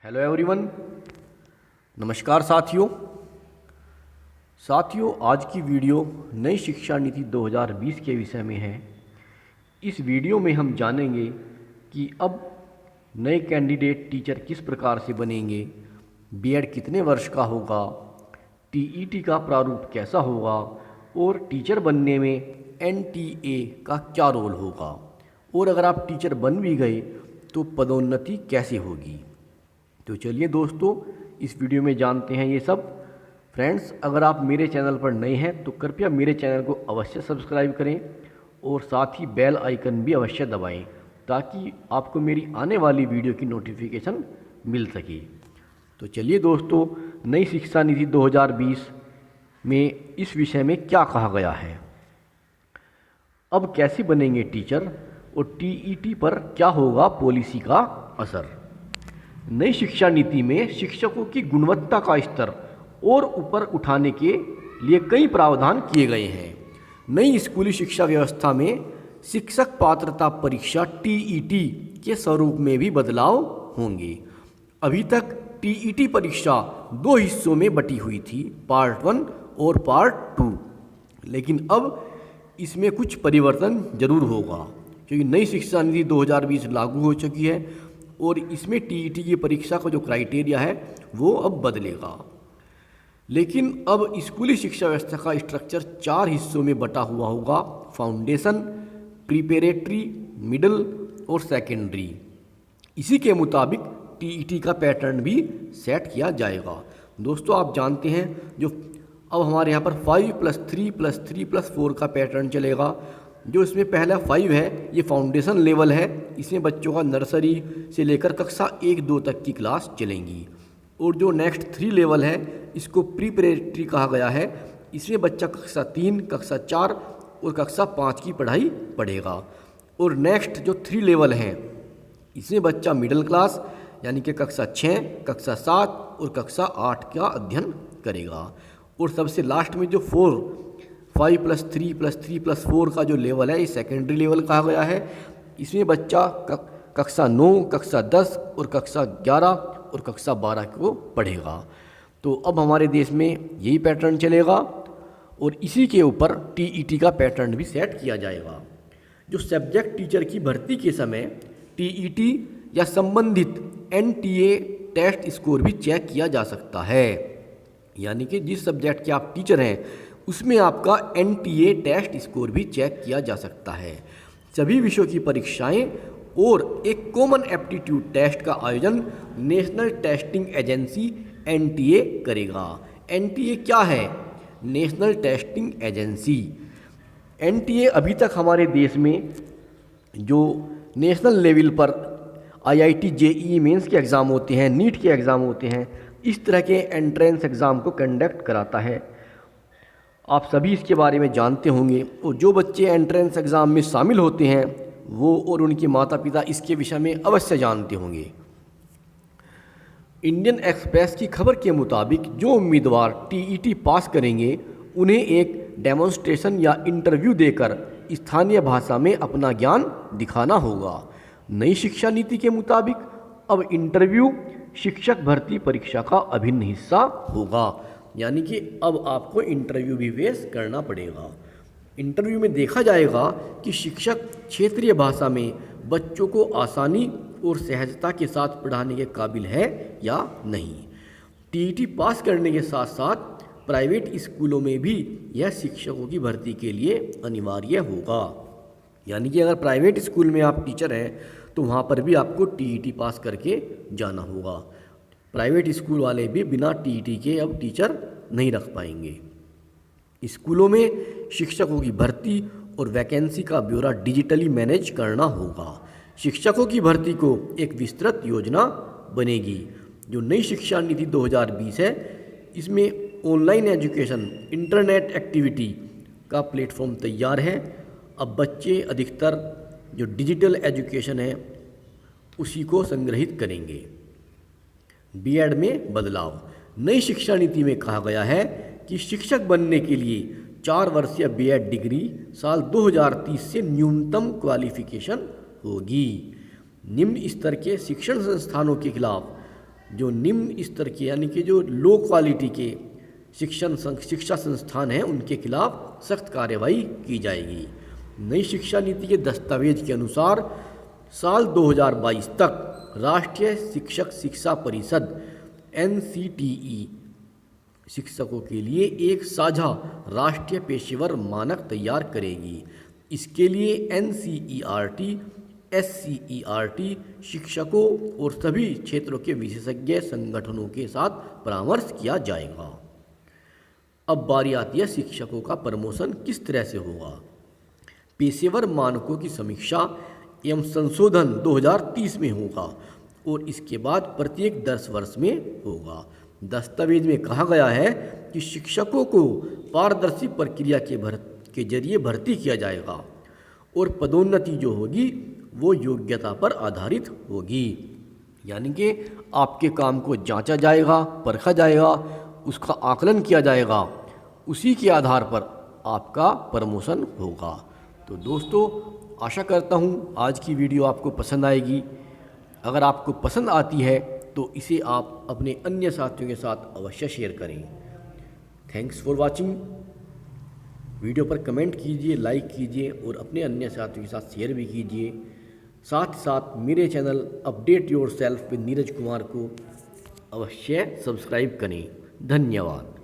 Hello everyone. नमस्कार साथियों, आज की वीडियो नई शिक्षा नीति 2020 के विषय में है। इस वीडियो में हम जानेंगे कि अब नए कैंडिडेट टीचर किस प्रकार से बनेंगे, बीएड कितने वर्ष का होगा, टीईटी का प्रारूप कैसा होगा और टीचर बनने में एनटीए का क्या रोल होगा, और अगर आप टीचर बन भी गए तो पदोन्नति कैसे होगी। तो चलिए दोस्तों, इस वीडियो में जानते हैं ये सब। फ्रेंड्स, अगर आप मेरे चैनल पर नए हैं तो कृपया मेरे चैनल को अवश्य सब्सक्राइब करें और साथ ही बेल आइकन भी अवश्य दबाएं ताकि आपको मेरी आने वाली वीडियो की नोटिफिकेशन मिल सके। तो चलिए दोस्तों, नई शिक्षा नीति 2020 में इस विषय में क्या कहा गया है, अब कैसे बनेंगे टीचर और टीईटी पर क्या होगा पॉलिसी का असर। नई शिक्षा नीति में शिक्षकों की गुणवत्ता का स्तर और ऊपर उठाने के लिए कई प्रावधान किए गए हैं। नई स्कूली शिक्षा व्यवस्था में शिक्षक पात्रता परीक्षा टीईटी के स्वरूप में भी बदलाव होंगे। अभी तक टीईटी परीक्षा दो हिस्सों में बटी हुई थी, पार्ट 1 और पार्ट 2, लेकिन अब इसमें कुछ परिवर्तन जरूर होगा क्योंकि नई शिक्षा नीति 2020 लागू हो चुकी है और इसमें टीईटी की परीक्षा का जो क्राइटेरिया है वो अब बदलेगा। लेकिन अब स्कूली शिक्षा व्यवस्था का स्ट्रक्चर 4 हिस्सों में बटा हुआ होगा: फाउंडेशन, प्रिपरेटरी, मिडिल और सेकेंडरी। इसी के मुताबिक टीईटी का पैटर्न भी सेट किया जाएगा। दोस्तों, आप जानते हैं जो अब हमारे यहाँ पर 5+3+3+4 का पैटर्न चलेगा। जो इसमें पहला 5 है ये फाउंडेशन लेवल है, इसमें बच्चों का नर्सरी से लेकर कक्षा 1-2 तक की क्लास चलेंगी। और जो नेक्स्ट 3 लेवल है इसको प्रीपरेटरी कहा गया है, इसमें बच्चा कक्षा 3, कक्षा 4 और कक्षा 5 की पढ़ाई पढ़ेगा। और नेक्स्ट जो 3 लेवल हैं इसमें बच्चा मिडिल क्लास यानी कि कक्षा 6, कक्षा 7 और कक्षा 8 का अध्ययन करेगा। और सबसे लास्ट में जो 5+3+3+4 का जो लेवल है ये सेकेंडरी लेवल कहा गया है। इसमें बच्चा कक्षा 9, कक्षा 10 और कक्षा 11 और कक्षा 12 को पढ़ेगा। तो अब हमारे देश में यही पैटर्न चलेगा और इसी के ऊपर टीईटी का पैटर्न भी सेट किया जाएगा। जो सब्जेक्ट टीचर की भर्ती के समय टीईटी या संबंधित एनटीए टेस्ट स्कोर भी चेक किया जा सकता है, यानी कि जिस सब्जेक्ट के आप टीचर हैं उसमें आपका एनटीए टेस्ट स्कोर भी चेक किया जा सकता है। सभी विषयों की परीक्षाएं और एक कॉमन एप्टीट्यूड टेस्ट का आयोजन नेशनल टेस्टिंग एजेंसी एनटीए करेगा। एनटीए क्या है? National testing agency. एनटीए अभी तक हमारे देश में जो नेशनल लेवल पर आईआईटी, जेईई मेंस के एग्ज़ाम होते हैं, नीट के एग्ज़ाम होते हैं, इस तरह के एंट्रेंस एग्ज़ाम को कंडक्ट कराता है। आप सभी इसके बारे में जानते होंगे और जो बच्चे एंट्रेंस एग्ज़ाम में शामिल होते हैं वो और उनके माता पिता इसके विषय में अवश्य जानते होंगे। इंडियन एक्सप्रेस की खबर के मुताबिक जो उम्मीदवार टीईटी पास करेंगे उन्हें एक डेमोन्स्ट्रेशन या इंटरव्यू देकर स्थानीय भाषा में अपना ज्ञान दिखाना होगा। नई शिक्षा नीति के मुताबिक अब इंटरव्यू शिक्षक भर्ती परीक्षा का अभिन्न हिस्सा होगा, यानी कि अब आपको इंटरव्यू भी फेस करना पड़ेगा। इंटरव्यू में देखा जाएगा कि शिक्षक क्षेत्रीय भाषा में बच्चों को आसानी और सहजता के साथ पढ़ाने के काबिल है या नहीं। टीईटी पास करने के साथ साथ प्राइवेट स्कूलों में भी यह शिक्षकों की भर्ती के लिए अनिवार्य होगा, यानी कि अगर प्राइवेट स्कूल में आप टीचर हैं तो वहाँ पर भी आपको टीईटी पास करके जाना होगा। प्राइवेट स्कूल वाले भी बिना टीईटी के अब टीचर नहीं रख पाएंगे। स्कूलों में शिक्षकों की भर्ती और वैकेंसी का ब्यौरा डिजिटली मैनेज करना होगा। शिक्षकों की भर्ती को एक विस्तृत योजना बनेगी। जो नई शिक्षा नीति 2020 है इसमें ऑनलाइन एजुकेशन, इंटरनेट एक्टिविटी का प्लेटफॉर्म तैयार है। अब बच्चे अधिकतर जो डिजिटल एजुकेशन है उसी को संग्रहित करेंगे। बीएड में बदलाव। नई शिक्षा नीति में कहा गया है कि शिक्षक बनने के लिए 4 वर्षीय बीएड डिग्री साल 2030 से न्यूनतम क्वालिफिकेशन होगी। निम्न स्तर के शिक्षण संस्थानों के खिलाफ जो निम्न स्तर के यानी कि जो लो क्वालिटी के शिक्षा संस्थान हैं उनके खिलाफ सख्त कार्रवाई की जाएगी। नई शिक्षा नीति के दस्तावेज के अनुसार साल 2022 तक राष्ट्रीय शिक्षक शिक्षा परिषद NCTE शिक्षकों के लिए एक साझा राष्ट्रीय पेशेवर मानक तैयार करेगी। इसके लिए NCERT, SCERT शिक्षकों और सभी क्षेत्रों के विशेषज्ञ संगठनों के साथ परामर्श किया जाएगा। अब बारी आती है शिक्षकों का प्रमोशन किस तरह से होगा। पेशेवर मानकों की समीक्षा एवं संशोधन 2030 में होगा और इसके बाद प्रत्येक 10 वर्ष में होगा। दस्तावेज में कहा गया है कि शिक्षकों को पारदर्शी प्रक्रिया के जरिए भर्ती किया जाएगा और पदोन्नति जो होगी वो योग्यता पर आधारित होगी, यानी कि आपके काम को जांचा जाएगा, परखा जाएगा, उसका आकलन किया जाएगा, उसी के आधार पर आपका प्रमोशन होगा। तो दोस्तों, आशा करता हूँ आज की वीडियो आपको पसंद आएगी। अगर आपको पसंद आती है तो इसे आप अपने अन्य साथियों के साथ अवश्य शेयर करें। Thanks for watching. वीडियो पर कमेंट कीजिए, लाइक कीजिए और अपने अन्य साथियों के साथ शेयर भी कीजिए। साथ ही साथ मेरे channel update yourself with Neeraj Kumar को अवश्य सब्सक्राइब करें। धन्यवाद।